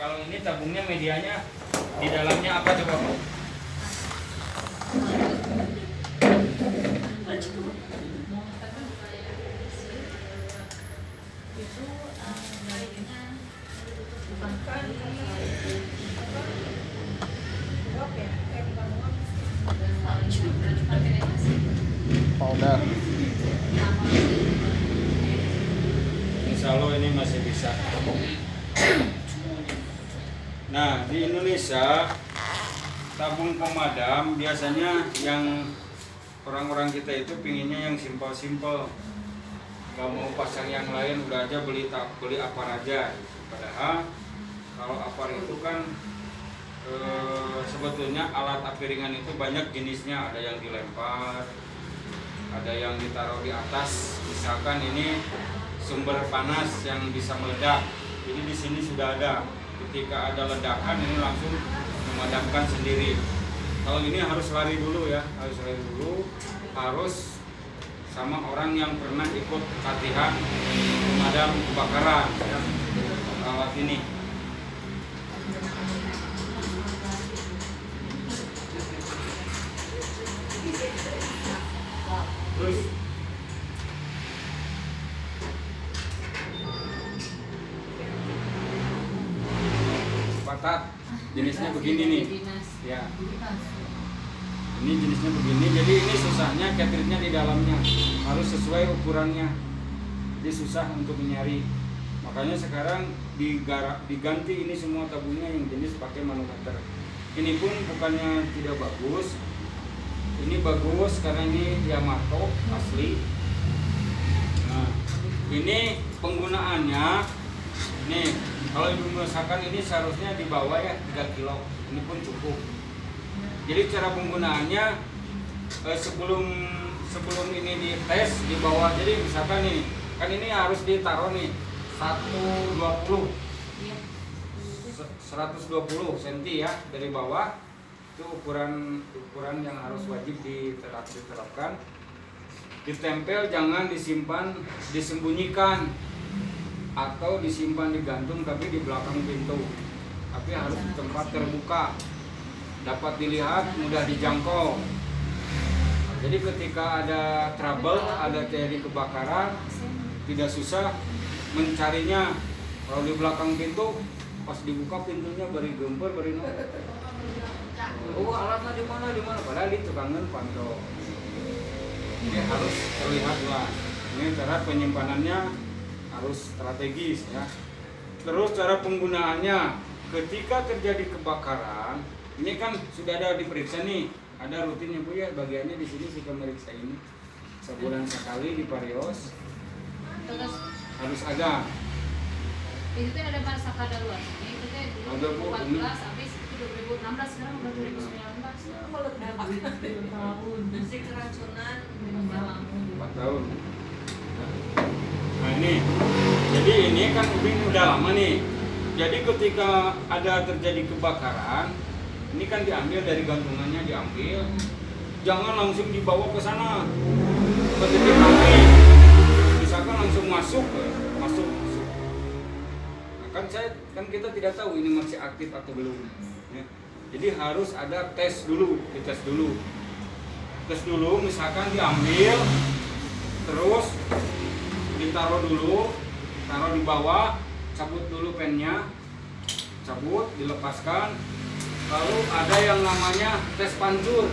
Kalau ini tabungnya medianya di dalamnya apa coba Bu? Powder. Insya Allah ini masih bisa. Nah, di Indonesia tabung pemadam biasanya yang orang-orang kita itu pinginnya yang simpel-simpel, nggak mau pasang yang lain, udah aja beli apar aja. Padahal kalau apar itu kan sebetulnya alat api ringan itu banyak jenisnya, ada yang dilempar, ada yang ditaruh di atas. Misalkan ini sumber panas yang bisa meledak, jadi di sini sudah ada. Ketika ada ledakan ini langsung memadamkan sendiri. Kalau ini harus lari dulu ya, harus sama orang yang pernah ikut latihan pemadam kebakaran ya, alat ini. Terus patat jenisnya begini nih ya, ini jenisnya begini. Jadi ini susahnya cartridge-nya di dalamnya harus sesuai ukurannya, jadi susah untuk menyari. Makanya sekarang diganti ini semua tabungnya yang jenis pakai manometer. Ini pun bukannya tidak bagus, ini bagus karena ini Yamato asli. Nah, ini penggunaannya nih, kalau misalkan ini seharusnya di bawah ya 3 kilo, ini pun cukup. Jadi cara penggunaannya sebelum ini dites di bawah. Jadi misalkan nih, kan ini harus ditaruh nih 120 cm ya dari bawah. Itu ukuran yang harus wajib diterapkan. Ditempel, jangan disimpan, disembunyikan atau disimpan digantung tapi di belakang pintu, tapi harus di tempat terbuka, dapat dilihat, mudah dijangkau. Jadi ketika ada trouble, ada terjadi kebakaran, tidak susah mencarinya. Kalau di belakang pintu, pas dibuka pintunya beri gempur, beri no. Oh, alatnya di mana? Padahal itu kangen pantau. Jadi harus terlihat lah. Ini cara penyimpanannya harus strategis ya. Terus cara penggunaannya ketika terjadi kebakaran, ini kan sudah ada diperiksa nih, ada rutinnya Bu ya, bagiannya di sini sih pemeriksa ini sebulan sekali di Parios. Terus Harus ada. itu tuh ada masa kadaluarsa. Itu teh Ada, Bu, 2014 ini. habis itu 2016, sekarang udah 2019. Masih keracunan 4 tahun. Nah ini, jadi ini kan udah lama nih. Jadi ketika ada terjadi kebakaran, ini kan diambil dari gantungannya, diambil, jangan langsung dibawa ke sana ke titik api. Misalkan langsung masuk. Nah, kan kita tidak tahu ini masih aktif atau belum. Ya. Jadi harus ada tes dulu, dites dulu. Tes dulu, misalkan diambil, terus ditaruh dulu, taruh di bawah, cabut dulu pennya, cabut, dilepaskan. Lalu ada yang namanya tes pancur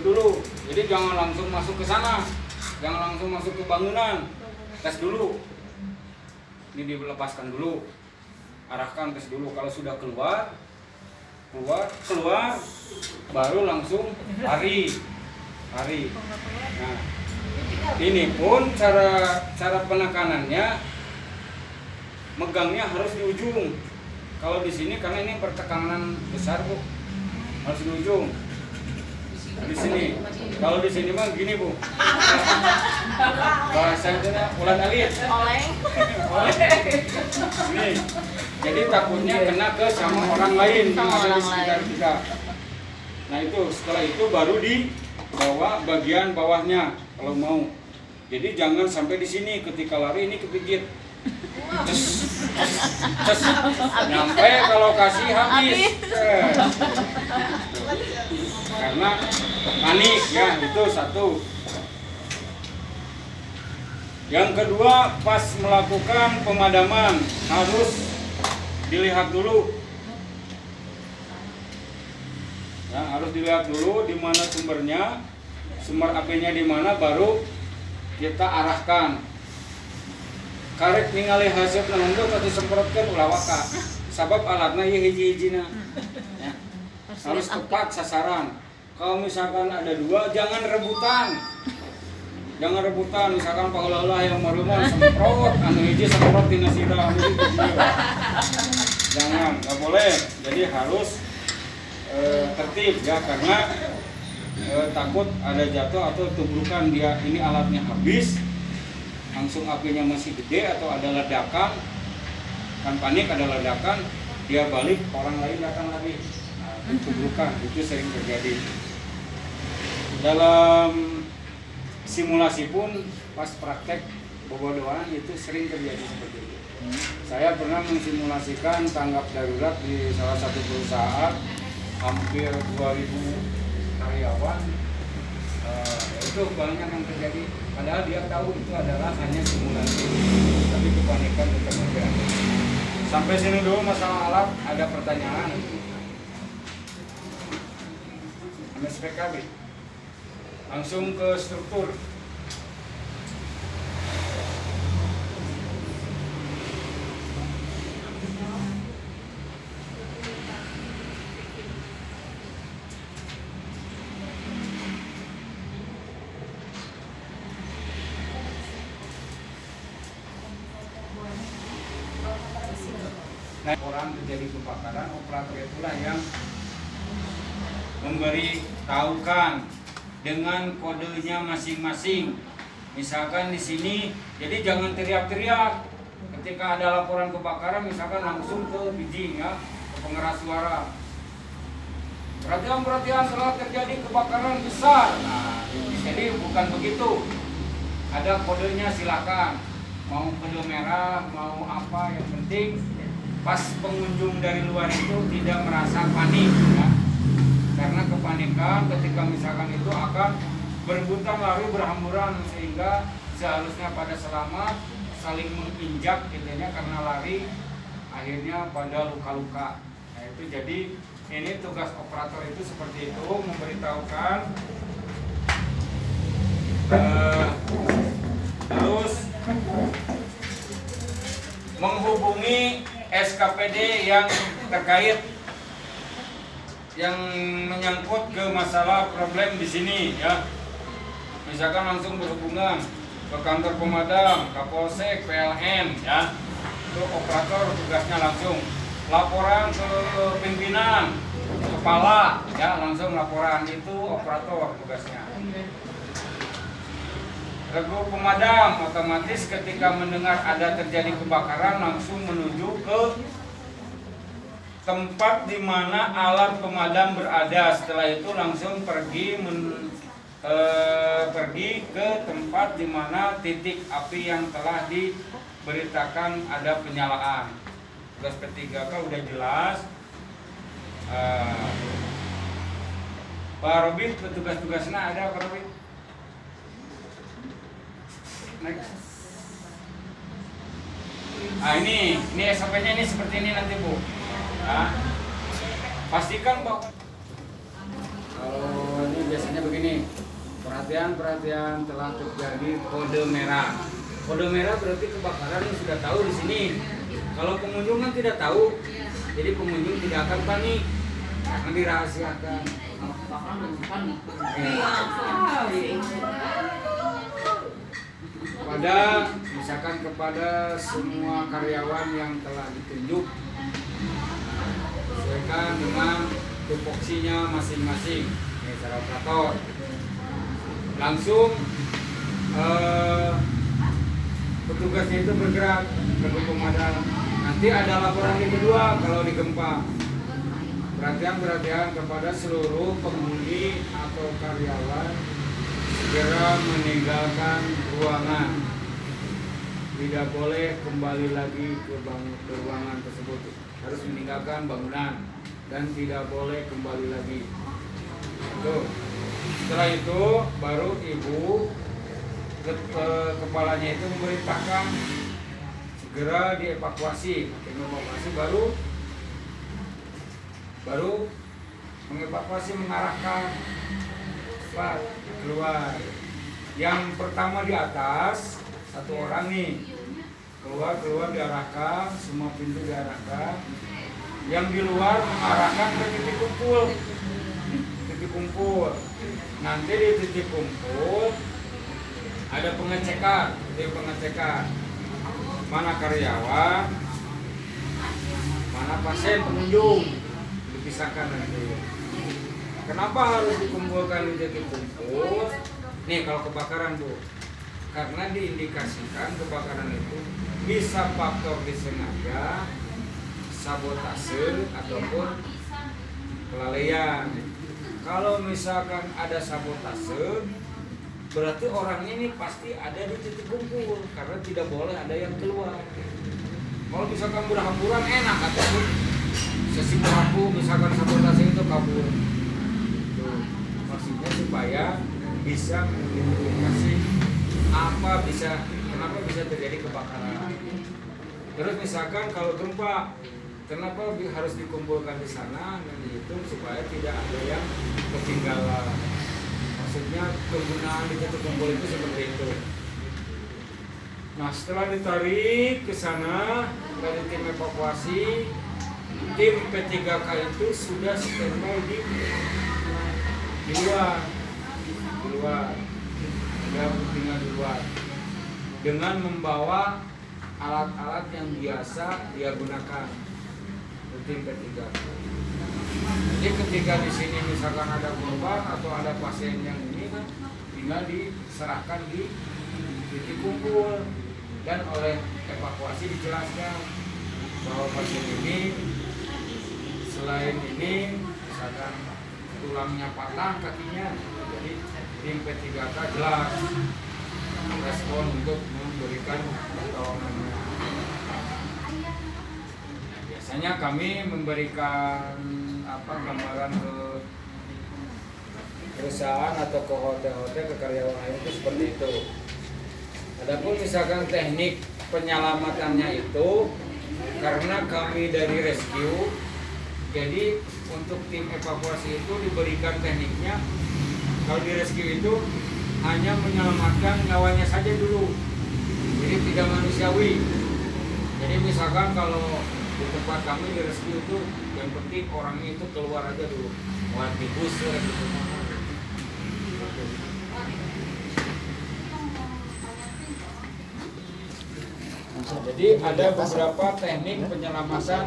dulu. Jadi jangan langsung masuk ke sana, jangan langsung masuk ke bangunan, tes dulu. Ini dilepaskan dulu, arahkan tes dulu. Kalau sudah keluar, baru langsung lari. Nah, ini pun cara penekanannya, megangnya harus di ujung. Kalau di sini karena ini pertekanan besar Bu, harus di ujung. Di sini. Kalau di sini mah gini Bu. Bahasanya ulan alit. oleng. Nih. Jadi takutnya kena ke sama orang lain yang ada di sekitar kita. Nah itu setelah itu baru dibawa bagian bawahnya kalau mau. Jadi jangan sampai di sini ketika lari ini kepijit. Terus nyampe ke lokasi habis. Karena panik ya, itu satu. Yang kedua, pas melakukan pemadaman harus dilihat dulu. Ya, harus dilihat dulu di mana sumbernya, sumber apinya di mana, baru kita arahkan. Karek ningali haseup naon teu disemprotkeun ulah waka. Sabab alatna ieu hiji-hijina. Ya. Harus tepat sasaran. Kalau misalkan ada dua, jangan rebutan. Jangan rebutan, misalkan paheula yang mareumah semprot, anu hiji semprot tina sida, anu hiji. Jangan, nggak boleh. Jadi harus tertib ya, karena takut ada jatuh atau tubrukan dia, ini alatnya habis, langsung apinya masih gede atau ada ledakan, kan panik ada ledakan, dia balik orang lain datang lagi, nah, tubrukan itu sering terjadi. Dalam simulasi pun pas praktek bobodohan itu sering terjadi seperti itu. Saya pernah mensimulasikan tanggap darurat di salah satu perusahaan, hampir 2000 karyawan. Itu banyak yang terjadi, padahal dia tahu itu adalah hanya simulasi, tapi kepanikan tetap ada. Sampai sini dulu masalah alat. Ada pertanyaan? MSPKB. Langsung ke struktur. Nah, orang terjadi kebakaran, operator itulah yang memberi tahukan dengan kodenya masing-masing. Misalkan di sini, jadi jangan teriak-teriak. Ketika ada laporan kebakaran, misalkan langsung ke bridging ya, ke pengeras suara. Perhatian-perhatian telah terjadi kebakaran besar. Nah, jadi bukan begitu. Ada kodenya, silakan. Mau kode merah, mau apa, yang penting pas pengunjung dari luar itu tidak merasa panik ya. Karena kepanikan ketika misalkan itu akan berebutan lari berhamburan, sehingga seharusnya pada selamat saling menginjak intinya karena lari akhirnya pada luka-luka. Nah itu jadi ini tugas operator itu seperti itu, memberitahukan terus menghubungi SKPD yang terkait yang menyangkut ke masalah problem di sini ya. Misalkan langsung berhubungan ke kantor pemadam, Kapolsek, PLN ya. Itu operator tugasnya langsung laporan ke pimpinan, kepala ya, langsung laporan, itu operator tugasnya. Regu pemadam otomatis ketika mendengar ada terjadi kebakaran langsung menuju ke tempat di mana alat pemadam berada. Setelah itu langsung pergi ke tempat di mana titik api yang telah diberitakan ada penyalaan. Tugas P3K udah jelas. Pak Robin, tugas-tugasnya ada Pak Robin? Next. Ini SOP-nya ini seperti ini nanti Bu. Nah, pastikan bahwa kalau ini biasanya begini, perhatian telah terjadi kode merah. Kode merah berarti kebakaran ini sudah tahu di sini. Kalau pengunjung kan tidak tahu, jadi pengunjung tidak akan panik karena dirahasiakan. Misalkan kepada semua karyawan yang telah ditunjuk, sesuaikan dengan tupoksinya masing-masing. Ini cara operator. Langsung petugasnya itu bergerak ke pemadam. Nanti ada laporan yang kedua kalau di gempa. Perhatian kepada seluruh penghuni atau karyawan segera meninggalkan ruangan. tidak boleh kembali lagi ke ruangan tersebut, harus meninggalkan bangunan dan tidak boleh kembali lagi. Itu. Setelah itu baru ibu kepalanya itu memerintahkan segera dievakuasi. Evakuasi baru mengevakuasi, mengarahkan cepat keluar. Yang pertama di atas satu orang nih keluar diarahkan, semua pintu diarahkan. Yang di luar mengarahkan ke titik kumpul. Nanti di titik kumpul ada pengecekan, mana karyawan, mana pasien pengunjung, dipisahkan nanti. Kenapa harus dikumpulkan di titik kumpul? Nih kalau kebakaran Bu, karena diindikasikan kebakaran itu bisa faktor disengaja, sabotase ataupun kelalaian. Kalau misalkan ada sabotase, berarti orangnya ini pasti ada di titik kumpul karena tidak boleh ada yang keluar. Kalau misalkan berhamburan enak ataupun sesi pelaku misalkan sabotase itu kabur. Tuh, maksudnya supaya bisa mengidentifikasi kenapa bisa terjadi kebakaran. Terus misalkan kalau gempa, kenapa harus dikumpulkan di sana dan dihitung supaya tidak ada yang ketinggalan. Maksudnya penggunaan di titik kumpul itu seperti itu. Nah setelah ditarik ke sana dari tim evakuasi, tim P3K itu sudah standby di luar, sudah tinggal di luar dengan membawa alat-alat yang biasa dia gunakan. Tim P3K. Jadi ketika di sini misalkan ada korban atau ada pasien yang ini kan tinggal diserahkan di titik kumpul dan oleh evakuasi dijelaskan bahwa pasien ini selain ini misalkan tulangnya patah kakinya, jadi tim P3K jelas respon untuk memberikan pertolongan. Biasanya kami memberikan gambaran ke perusahaan atau ke hotel-hotel, ke karyawan lain itu seperti itu. Adapun misalkan teknik penyelamatannya itu karena kami dari rescue, jadi untuk tim evakuasi itu diberikan tekniknya. Kalau di rescue itu hanya menyelamatkan nyawanya saja dulu, jadi tidak manusiawi. Jadi misalkan kalau di tempat kami di rescue itu yang penting orangnya itu keluar aja dulu, lewat bus gitu. Jadi ada beberapa teknik penyelamatan